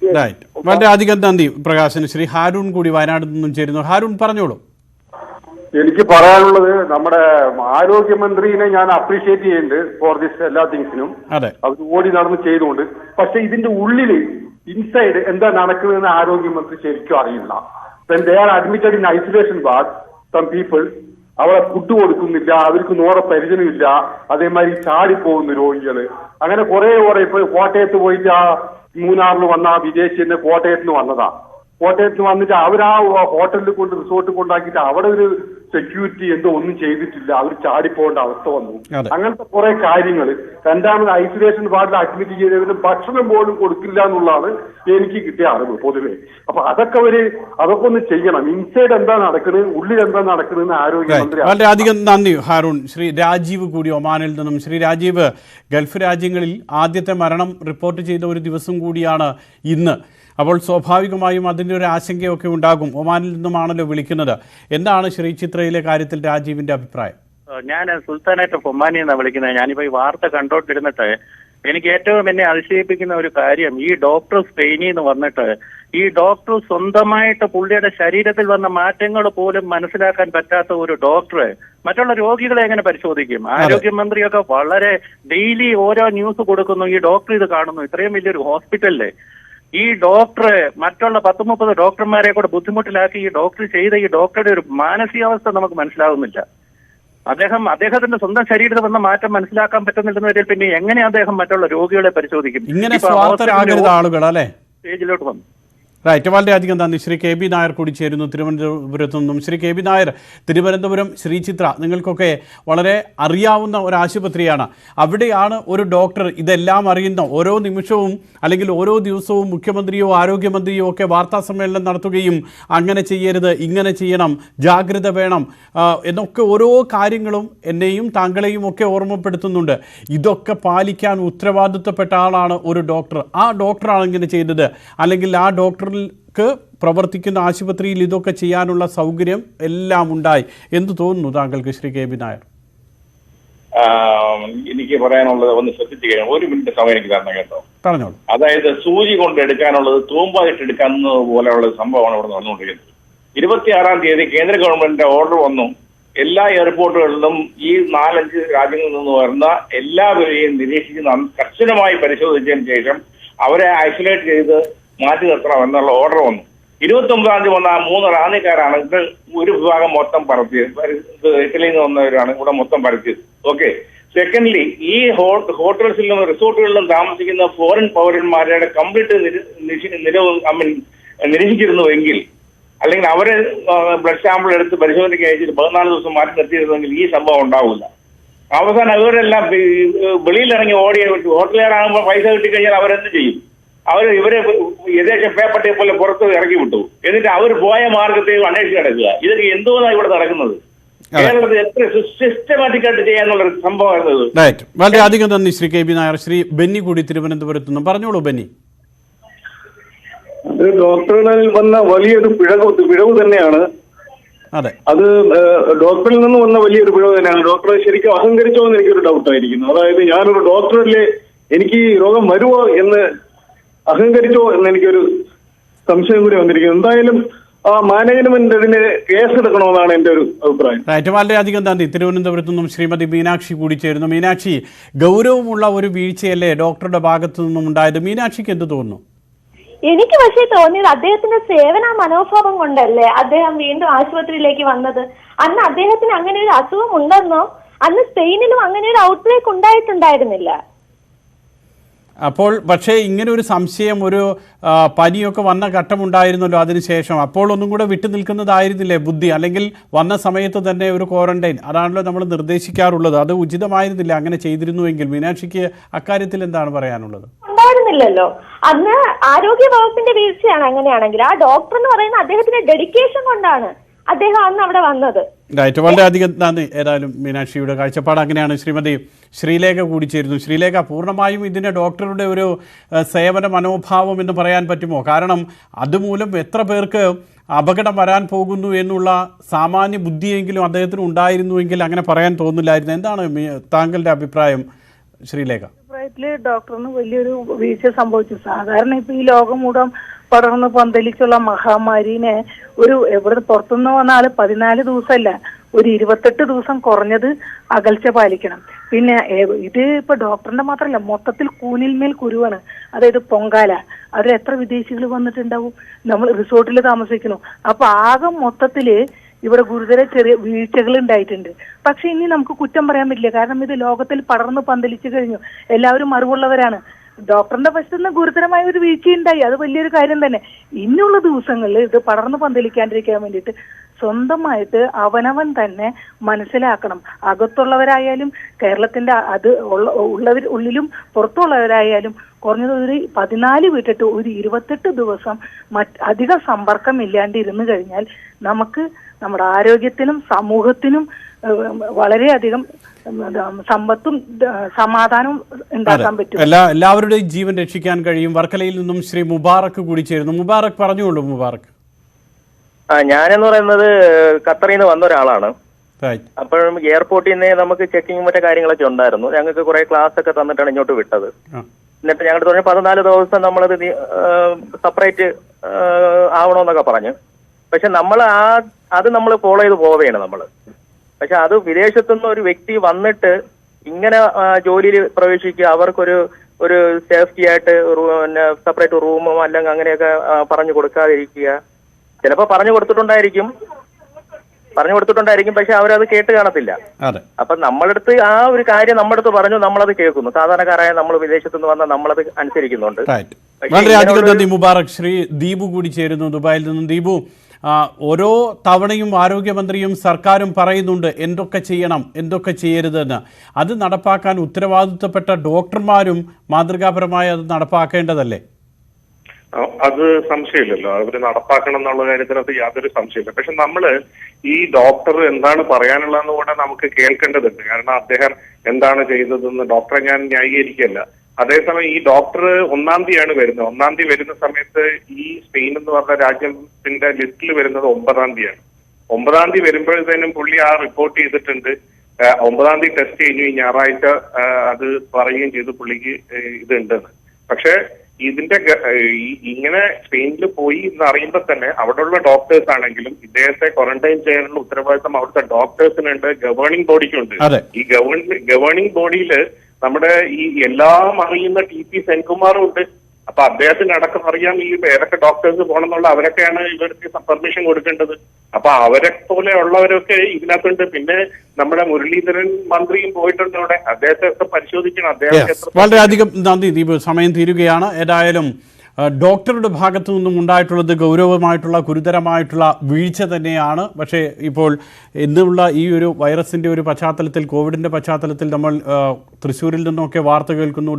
വളരെയധികം നന്ദി പ്രകാശൻ. ശ്രീ ഹാരൂൺ കൂടി വയനാട് നിന്നും ചേരുന്നു. ഹാരൂൺ പറഞ്ഞോളൂ. എനിക്ക് പറയാനുള്ളത്, നമ്മുടെ ആരോഗ്യമന്ത്രിനെ ഞാൻ അപ്രീഷിയേറ്റ് ചെയ്യുന്നുണ്ട് ഫോർ ദിസ് എല്ലാ തിങ്സിനും. അവർ ഓടി നടന്ന് ചെയ്തുകൊണ്ട്. പക്ഷെ ഇതിന്റെ ഉള്ളില് ഇൻസൈഡ് എന്താ നടക്കുന്നതെന്ന് ആരോഗ്യമന്ത്രി ശരിക്കും അറിയില്ല. When they are admitted in isolation ward, some people അവരെ ഫുഡ് കൊടുക്കുന്നില്ല, അവർക്ക് നോറെ പരിചയമില്ല, അതേമാതിരി ചാടിപ്പോകുന്ന രോഗികള്, അങ്ങനെ കുറെ ഇപ്പൊ കോട്ടയത്ത് പോയിട്ട് ആ മൂന്നാറിൽ വന്ന ആ വിദേശി തന്നെ കോട്ടയത്ത് നിന്ന് വന്നതാ. കോട്ടയത്ത് വന്നിട്ട് അവരാ ഹോട്ടലിൽ കൊണ്ട് റിസോർട്ട് കൊണ്ടാക്കിയിട്ട് അവിടെ ഒരു സെക്യൂരിറ്റി എന്തോ ഒന്നും ചെയ്തിട്ടില്ല, അവർ ചാടിപ്പോകേണ്ട അവസ്ഥ വന്നു. അങ്ങനത്തെ കുറെ കാര്യങ്ങൾ. രണ്ടാമത് ഐസൊലേഷൻ വാർഡിൽ അഡ്മിറ്റ് ചെയ്തവന് ഭക്ഷണം പോലും കൊടുക്കില്ല എന്നുള്ളതാണ് എനിക്ക് കിട്ടിയ അറിവ് പൊതുവെ. അപ്പൊ അതൊക്കെ ഒന്ന് ചെയ്യണം. ഇൻസൈഡ് എന്താ നടക്കുന്നത്, ഉള്ളിൽ എന്താ നടക്കുന്നതെന്ന് ആരോഗ്യമന്ത്രി. വളരെയധികം നന്ദി ഹാരൂൺ. ശ്രീ രാജീവ് കൂടി ഒമാനിൽ നിന്നും. ശ്രീ രാജീവ്, ഗൾഫ് രാജ്യങ്ങളിൽ ആദ്യത്തെ മരണം റിപ്പോർട്ട് ചെയ്ത ഒരു ദിവസം കൂടിയാണ് ഇന്ന്. അപ്പോൾ സ്വാഭാവികമായും അതിൻ്റെ ഒരു ആശങ്കയൊക്കെ ഉണ്ടാകും. ഒമാനിൽ നിന്നുമാണല്ലോ വിളിക്കുന്നത്. എന്താണ് ശ്രീ ചിത്രയിലെ കാര്യത്തിൽ രാജീവിന്റെ അഭിപ്രായം? ഞാൻ സുൽത്താനായിട്ട് ഒമാനിൽ നിന്നാണ് വിളിക്കുന്നത്. ഞാനിപ്പോ ഈ വാർത്ത കണ്ടോണ്ടിരുന്നിട്ട് എനിക്ക് ഏറ്റവും എന്നെ അതിശയിപ്പിക്കുന്ന ഒരു കാര്യം, ഈ ഡോക്ടർ സ്പെയിനിൽ നിന്ന് വന്നിട്ട് ഈ ഡോക്ടർ സ്വന്തമായിട്ട് പുള്ളിയുടെ ശരീരത്തിൽ വന്ന മാറ്റങ്ങൾ പോലും മനസ്സിലാക്കാൻ പറ്റാത്ത ഒരു ഡോക്ടറെ മറ്റുള്ള രോഗികളെ എങ്ങനെ പരിശോധിക്കും? ആരോഗ്യമന്ത്രിയൊക്കെ വളരെ ഡെയിലി ഓരോ ന്യൂസ് കൊടുക്കുന്നു, ഈ ഡോക്ടർ ഇത് കാണുന്നു. ഇത്രയും വലിയൊരു ഹോസ്പിറ്റലിലെ ഈ ഡോക്ടറെ മറ്റുള്ള 10-30 ഡോക്ടർമാരെ കൂടെ ബുദ്ധിമുട്ടിലാക്കി ഈ ഡോക്ടർ ചെയ്ത ഈ ഡോക്ടറുടെ ഒരു മാനസികാവസ്ഥ നമുക്ക് മനസ്സിലാവുന്നില്ല. അദ്ദേഹത്തിന്റെ സ്വന്തം ശരീരത്തിൽ വന്ന മാറ്റം മനസ്സിലാക്കാൻ പറ്റുന്നില്ലെന്ന് വരിൽ പിന്നെ എങ്ങനെ അദ്ദേഹം മറ്റുള്ള രോഗികളെ പരിശോധിക്കും? ഇങ്ങനെ സ്വാർത്ഥരാകരുത് ആളുകൾ അല്ലേ സ്റ്റേജിലോട്ട് വന്നു. റൈറ്റ്, വളരെയധികം നന്ദി. ശ്രീ കെ ബി നായർ കൂടി ചേരുന്നു തിരുവനന്തപുരത്തു നിന്നും. ശ്രീ കെ ബി നായർ, തിരുവനന്തപുരം ശ്രീചിത്ര നിങ്ങൾക്കൊക്കെ വളരെ അറിയാവുന്ന ഒരു ആശുപത്രിയാണ്. അവിടെയാണ് ഒരു ഡോക്ടർ ഇതെല്ലാം അറിയുന്ന ഓരോ നിമിഷവും അല്ലെങ്കിൽ ഓരോ ദിവസവും മുഖ്യമന്ത്രിയോ ആരോഗ്യമന്ത്രിയോ ഒക്കെ വാർത്താ സമ്മേളനം നടത്തുകയും അങ്ങനെ ചെയ്യരുത്, ഇങ്ങനെ ചെയ്യണം, ജാഗ്രത വേണം എന്നൊക്കെ ഓരോ കാര്യങ്ങളും എന്നെയും താങ്കളെയും ഒക്കെ ഓർമ്മപ്പെടുത്തുന്നുണ്ട്. ഇതൊക്കെ പാലിക്കാൻ ഉത്തരവാദിത്തപ്പെട്ട ആളാണ് ഒരു ഡോക്ടർ. ആ ഡോക്ടറാണ് ഇങ്ങനെ ചെയ്തത്, അല്ലെങ്കിൽ ആ ഡോക്ടർ പ്രവർത്തിക്കുന്ന ആശുപത്രിയിൽ ഇതൊക്കെ ചെയ്യാനുള്ള സൗകര്യം എല്ലാം ഉണ്ടായി. എന്ത് തോന്നുന്നു താങ്കൾക്ക് ശ്രീ കെ ബി നായർ? എനിക്ക് പറയാനുള്ളത് ഒന്ന് ശ്രദ്ധിച്ചു കഴിഞ്ഞാൽ 1 മിനിറ്റ് സമയം എനിക്ക് തരണം കേട്ടോ. പറഞ്ഞോളൂ. അതായത് സൂചി കൊണ്ട് എടുക്കാനുള്ളത് തൂമ്പായിട്ട് എടുക്കാവുന്ന പോലെയുള്ള സംഭവമാണ് ഇവിടെ നടന്നുകൊണ്ടിരിക്കുന്നത്. 26-ാം തീയതി കേന്ദ്ര ഗവൺമെന്റിന്റെ ഓർഡർ വന്നു. എല്ലാ എയർപോർട്ടുകളിലും ഈ 4-5 രാജ്യങ്ങളിൽ നിന്ന് വരുന്ന എല്ലാവരെയും നിരീക്ഷിച്ച് കർശനമായി പരിശോധിച്ചതിന് ശേഷം അവരെ ഐസൊലേറ്റ് ചെയ്ത് മാറ്റി നിർത്തണം എന്നുള്ള ഓർഡർ വന്നു. 29-ാം തീയതി വന്ന 3 റാന്നിക്കാരാണെങ്കിൽ ഒരു വിഭാഗം മൊത്തം പരത്തിയത്, ഇറ്റലിയിൽ നിന്ന് വന്നവരാണ് ഇവിടെ മൊത്തം പരത്തിയത്. ഓക്കെ. സെക്കൻഡ്ലി, ഈ ഹോട്ടൽസിലും റിസോർട്ടുകളിലും താമസിക്കുന്ന ഫോറിൻ പൗരന്മാരുടെ കംപ്ലീറ്റ് നിരീക്ഷിച്ചിരുന്നുവെങ്കിൽ, അല്ലെങ്കിൽ അവരെ ബ്ലഡ് സാമ്പിൾ എടുത്ത് പരിശോധനയ്ക്ക് അയച്ചിട്ട് 14 ദിവസം മാറ്റി നിർത്തിയിരുന്നെങ്കിൽ ഈ സംഭവം ഉണ്ടാവില്ല. അവസാനം അവരെല്ലാം വെളിയിലിറങ്ങി ഓടിയ ഹോട്ടലുകാരാകുമ്പോൾ പൈസ കിട്ടിക്കഴിഞ്ഞാൽ അവരെന്ത് ചെയ്യും? ഇവരെ യഥേഷ്ടം പേപ്പട്ടിയെ പോലെ പുറത്ത് ഇറക്കി വിട്ടു. എന്നിട്ട് അവർ പോയ മാർഗത്തെ അന്വേഷിച്ച് നടക്കുക. ഇതൊക്കെ എന്തുകൊണ്ടാണ് ഇവിടെ നടക്കുന്നത്? കേരളത്തിൽ എത്ര സിസ്റ്റമാറ്റിക് ആയിട്ട് ചെയ്യാനുള്ള ഒരു സംഭവമായിരുന്നത്. വളരെ അധികം നന്ദി ശ്രീ കെ ബി നായർ. ശ്രീ ബെന്നി കൂടി തിരുവനന്തപുരത്ത് നിന്നും പറഞ്ഞോളൂ ബെന്നി. അത് ഡോക്ടറിൽ വന്ന വലിയൊരു പിഴവ് തന്നെയാണ്. അതെ, അത് ഡോക്ടറിൽ നിന്ന് വന്ന വലിയൊരു പിഴവ് തന്നെയാണ്. ഡോക്ടറെ ശരിക്കും അഹങ്കരിച്ചോ എന്ന് എനിക്കൊരു ഡൗട്ടായിരിക്കുന്നു. അതായത് ഞാനൊരു ഡോക്ടറല്ലേ, എനിക്ക് ഈ രോഗം വരുമോ എന്ന് അഹങ്കരിച്ചോ എന്ന് എനിക്കൊരു സംശയം കൂടി വന്നിരിക്കുന്നു. എന്തായാലും ആ മാനേജ്മെന്റ് ഇതിന് കേസെടുക്കണമെന്നാണ് എന്റെ ഒരു അഭിപ്രായം. വളരെയധികം നന്ദി. തിരുവനന്തപുരത്ത് നിന്നും ശ്രീമതി മീനാക്ഷി കൂടി ചേരുന്നു. മീനാക്ഷി, ഗൗരവമുള്ള ഒരു വീഴ്ചയല്ലേ ഡോക്ടറുടെ ഭാഗത്തു നിന്നും ഉണ്ടായത്? മീനാക്ഷിക്ക് എന്ത് തോന്നുന്നു? എനിക്ക് പക്ഷേ തോന്നിയത് അദ്ദേഹത്തിന്റെ സേവന മനോഭാവം കൊണ്ടല്ലേ അദ്ദേഹം വീണ്ടും ആശുപത്രിയിലേക്ക് വന്നത്. അന്ന് അദ്ദേഹത്തിന് അങ്ങനെ ഒരു അസുഖം ഉണ്ടെന്നോ അന്ന് സ്പെയിനിലും അങ്ങനെ ഒരു ഔട്ട്ബ്രേക്ക് ഉണ്ടായിട്ടുണ്ടായിരുന്നില്ല. അപ്പോൾ പക്ഷേ ഇങ്ങനെ ഒരു സംശയം, ഒരു പനിയൊക്കെ വന്ന ഘട്ടമുണ്ടായിരുന്നല്ലോ അതിനുശേഷം. അപ്പോൾ ഒന്നും കൂടെ വിട്ടു നിൽക്കുന്നതായിരുന്നില്ലേ ബുദ്ധി? അല്ലെങ്കിൽ വന്ന സമയത്ത് തന്നെ ഒരു ക്വാറന്റൈൻ, അതാണല്ലോ നമ്മൾ നിർദ്ദേശിക്കാറുള്ളത്. അത് ഉചിതമായിരുന്നില്ല അങ്ങനെ ചെയ്തിരുന്നുവെങ്കിൽ? മീനാക്ഷിക്ക് അക്കാര്യത്തിൽ എന്താണ് പറയാനുള്ളത്? ഉണ്ടായിരുന്നില്ലല്ലോ അന്ന്. ആരോഗ്യ വകുപ്പിന്റെ വീഴ്ചയാണ് അങ്ങനെയാണെങ്കിൽ. ആ ഡോക്ടർ എന്ന് പറയുന്ന അദ്ദേഹത്തിന്റെ ഡെഡിക്കേഷൻ കൊണ്ടാണ് അദ്ദേഹം അന്ന് അവിടെ വന്നത്. വളരെയധികം നന്ദി. ഏതായാലും മീനാക്ഷിയുടെ കാഴ്ചപ്പാട് അങ്ങനെയാണ്. ശ്രീമതി ശ്രീലേഖ കൂടി ചേരുന്നു. ശ്രീലേഖ, പൂർണ്ണമായും ഇതിന് ഡോക്ടറുടെ ഒരു സേവന മനോഭാവം എന്ന് പറയാൻ പറ്റുമോ? കാരണം അതുമൂലം എത്ര പേർക്ക് അപകടം വരാൻ പോകുന്നു എന്നുള്ള സാമാന്യ ബുദ്ധിയെങ്കിലും അദ്ദേഹത്തിന് ഉണ്ടായിരുന്നുവെങ്കിൽ അങ്ങനെ പറയാൻ തോന്നില്ലായിരുന്നു. എന്താണ് താങ്കളുടെ അഭിപ്രായം ശ്രീലേഖ? അഭിപ്രായത്തില് ഡോക്ടറിന് വലിയൊരു വീഴ്ച സംഭവിച്ചു. സാധാരണ ഇപ്പൊ ഈ ലോകം മുഴുവൻ പടർന്ന് പന്തലിച്ചുള്ള മഹാമാരിനെ എവിടെ പുറത്തുനിന്ന് വന്ന ആള് 14 ദിവസമല്ല, ഒരു 28 ദിവസം കുറഞ്ഞത് അകൽച്ച പാലിക്കണം. പിന്നെ ഇത് ഇപ്പൊ ഡോക്ടറിന്റെ മാത്രമല്ല, മൊത്തത്തിൽ കൂനിൽമേൽ കുരുവാണ്. അതായത് പൊങ്കാല. അതിൽ എത്ര വിദേശികൾ വന്നിട്ടുണ്ടാവും? നമ്മൾ റിസോർട്ടിൽ താമസിക്കുന്നു. അപ്പൊ ആകെ മൊത്തത്തില് ഇവിടെ ഗുരുതര ചെറിയ വീഴ്ചകൾ ഉണ്ടായിട്ടുണ്ട്. പക്ഷെ ഇനി നമുക്ക് കുറ്റം പറയാൻ പറ്റില്ല. കാരണം ഇത് ലോകത്തിൽ പടർന്ന് പന്തലിച്ചു കഴിഞ്ഞു. എല്ലാവരും അറിവുള്ളവരാണ്. ഡോക്ടറിന്റെ വശത്ത് നിന്ന് ഗുരുതരമായ ഒരു വീഴ്ചയുണ്ടായി, അത് വലിയൊരു കാര്യം തന്നെ. ഇനിയുള്ള ദിവസങ്ങളിൽ ഇത് പടർന്ന് പന്തലിക്കാണ്ടിരിക്കാൻ വേണ്ടിയിട്ട് സ്വന്തമായിട്ട് അവനവൻ തന്നെ മനസ്സിലാക്കണം. അകത്തുള്ളവരായാലും കേരളത്തിന്റെ ഉള്ളിലും പുറത്തുള്ളവരായാലും കുറഞ്ഞത് ഒരു 14 വിട്ടിട്ട് ഒരു 28 ദിവസം അധിക സമ്പർക്കം ഇല്ലാണ്ടിരുന്നു കഴിഞ്ഞാൽ നമുക്ക് നമ്മുടെ ആരോഗ്യത്തിനും സമൂഹത്തിനും വളരെയധികം സമ്പത്തും സമാധാനവും ഉണ്ടാക്കാൻ പറ്റും. എല്ലാവരുടെയും ജീവൻ രക്ഷിക്കാൻ കഴിയും. വർക്കലയിൽ നിന്നും ശ്രീ മുബാറക്ക് കൂടി ചേരുന്നു. മുബാറക്ക്, പറഞ്ഞുകൊള്ളൂ മുബാറക്ക്. ഞാനെന്ന് പറയുന്നത് ഖത്തറിൽ നിന്ന് വന്ന ഒരാളാണ്. അപ്പോഴും എയർപോർട്ടിൽ നിന്ന് നമുക്ക് ചെക്കിങ് മറ്റേ കാര്യങ്ങളൊക്കെ ഉണ്ടായിരുന്നു. ഞങ്ങൾക്ക് കുറെ ക്ലാസ് ഒക്കെ തന്നിട്ടാണ് ഇങ്ങോട്ട് വിട്ടത്. എന്നിട്ട് ഞങ്ങളുടെ തുടങ്ങി 14 ദിവസം നമ്മളത് സെപ്പറേറ്റ് ആവണമെന്നൊക്കെ പറഞ്ഞു. പക്ഷെ നമ്മൾ അത് നമ്മൾ ഫോളോ ചെയ്ത് പോവുകയാണ് നമ്മൾ. പക്ഷെ അത് വിദേശത്തുനിന്ന് ഒരു വ്യക്തി വന്നിട്ട് ഇങ്ങനെ ജോലിയിൽ പ്രവേശിക്കുക, അവർക്കൊരു സേഫ്റ്റി ആയിട്ട് പിന്നെ സെപ്പറേറ്റ് റൂമോ അല്ലെങ്കിൽ അങ്ങനെയൊക്കെ പറഞ്ഞു കൊടുക്കാതിരിക്കുക. ചിലപ്പോൾ പറഞ്ഞു കൊടുത്തിട്ടുണ്ടായിരിക്കും, പക്ഷെ അവരത് കേട്ട് കാണത്തില്ല. അപ്പൊ നമ്മളടുത്ത് ആ ഒരു കാര്യം നമ്മുടെ അടുത്ത് പറഞ്ഞു, നമ്മളത് കേൾക്കുന്നു. സാധാരണക്കാരായ നമ്മൾ വിദേശത്തു നിന്ന് വന്നാൽ നമ്മളത് അനുസരിക്കുന്നുണ്ട്. വളരെയധികം നന്ദി മുബാറക്. ശ്രീ ദീപു കൂടി ചേരുന്നു ദുബായിൽ നിന്നും. ദീപു, ഓരോ തവണയും ആരോഗ്യമന്ത്രിയും സർക്കാരും പറയുന്നുണ്ട് എന്തൊക്കെ ചെയ്യണം എന്തൊക്കെ ചെയ്യരുതെന്ന്. അത് നടപ്പാക്കാൻ ഉത്തരവാദിത്തപ്പെട്ട ഡോക്ടർമാരും മാതൃകാപരമായി അത് നടപ്പാക്കേണ്ടതല്ലേ? അത് സംശയമില്ലല്ലോ, അവര് നടപ്പാക്കണം എന്നുള്ള കാര്യത്തിനകത്ത് യാതൊരു സംശയമില്ല. പക്ഷെ നമ്മള് ഈ ഡോക്ടർ എന്താണ് പറയാനുള്ളതെന്ന് കൂടെ നമുക്ക് കേൾക്കേണ്ടതുണ്ട്. കാരണം അദ്ദേഹം എന്താണ് ചെയ്തതെന്ന് ഡോക്ടറെ ഞാൻ ന്യായീകരിക്കല്ല. അതേസമയം ഈ ഡോക്ടർ 1-ാം തീയതിയാണ് വരുന്നത്. 1-ാം തീയതി വരുന്ന സമയത്ത് ഈ സ്പെയിൻ എന്ന് പറഞ്ഞ രാജ്യത്തിന്റെ ലിസ്റ്റിൽ വരുന്നത് 9-ാം തീയതിയാണ്. 9-ാം തീയതി വരുമ്പോഴത്തേനും പുള്ളി ആ റിപ്പോർട്ട് ചെയ്തിട്ടുണ്ട്. 9-ാം തീയതി ടെസ്റ്റ് കഴിഞ്ഞു. ഈ ഞായറാഴ്ച അത് പറയുകയും ചെയ്തു പുള്ളിക്ക് ഇതുണ്ടെന്ന്. പക്ഷെ ഇതിന്റെ ഇങ്ങനെ സ്പെയിനിൽ പോയി എന്ന് അറിയുമ്പോൾ തന്നെ അവിടെയുള്ള ഡോക്ടേഴ്സ് ആണെങ്കിലും ഇദ്ദേഹത്തെ ക്വാറന്റൈൻ ചെയ്യാനുള്ള ഉത്തരവാദിത്തം അവിടുത്തെ ഡോക്ടേഴ്സിനുണ്ട്, ഗവേണിംഗ് ബോഡിക്കുണ്ട്. ഈ ഗവേണിംഗ് ബോഡിയിൽ നമ്മുടെ ഈ എല്ലാം അറിയുന്ന TP സെൻകുമാറും ഉണ്ട്. അപ്പൊ അദ്ദേഹത്തിന് അടക്കം അറിയാം ഈ ഏതൊക്കെ ഡോക്ടേഴ്സ് പോകണമെന്നുള്ള, അവരൊക്കെയാണ് ഇവർക്ക് പെർമിഷൻ കൊടുക്കേണ്ടത്. അപ്പൊ അവരെ പോലെ ഉള്ളവരൊക്കെ ഇതിനകത്തുണ്ട്. പിന്നെ നമ്മുടെ മുരളീധരൻ മന്ത്രിയും പോയിട്ടുണ്ട് അവിടെ. അദ്ദേഹത്തെ ഒക്കെ പരിശോധിക്കണം. അദ്ദേഹം വളരെയധികം നന്ദി ദീപ്. സമയം തീരുകയാണ്. ഏതായാലും ഡോക്ടറുടെ ഭാഗത്തു നിന്നും ഉണ്ടായിട്ടുള്ളത് ഗൗരവമായിട്ടുള്ള ഗുരുതരമായിട്ടുള്ള വീഴ്ച തന്നെയാണ്. പക്ഷേ ഇപ്പോൾ എന്നുള്ള ഈ ഒരു വൈറസിൻ്റെ ഒരു പശ്ചാത്തലത്തിൽ, കോവിഡിൻ്റെ പശ്ചാത്തലത്തിൽ നമ്മൾ തൃശ്ശൂരിൽ നിന്നൊക്കെ വാർത്ത കേൾക്കുന്നു.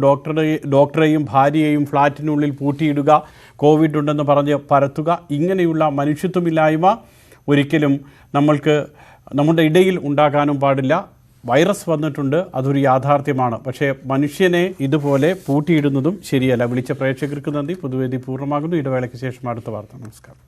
ഡോക്ടറെയും ഭാര്യയെയും ഫ്ലാറ്റിനുള്ളിൽ പൂട്ടിയിടുക, കോവിഡ് ഉണ്ടെന്ന് പറഞ്ഞ് പരത്തുക, ഇങ്ങനെയുള്ള മനുഷ്യത്വമില്ലായ്മ ഒരിക്കലും നമ്മുടെ ഇടയിൽ ഉണ്ടാകാനും പാടില്ല. വൈറസ് വന്നിട്ടുണ്ട്, അതൊരു യാഥാർത്ഥ്യമാണ്. പക്ഷേ മനുഷ്യനെ ഇതുപോലെ പൂട്ടിയിടുന്നതും ശരിയല്ല. വിളിച്ച പ്രേക്ഷകർക്ക് നന്ദി. പൊതുവേദി പൂർണ്ണമാകുന്നു. ഇടവേളയ്ക്ക് ശേഷം അടുത്ത വാർത്ത. നമസ്കാരം.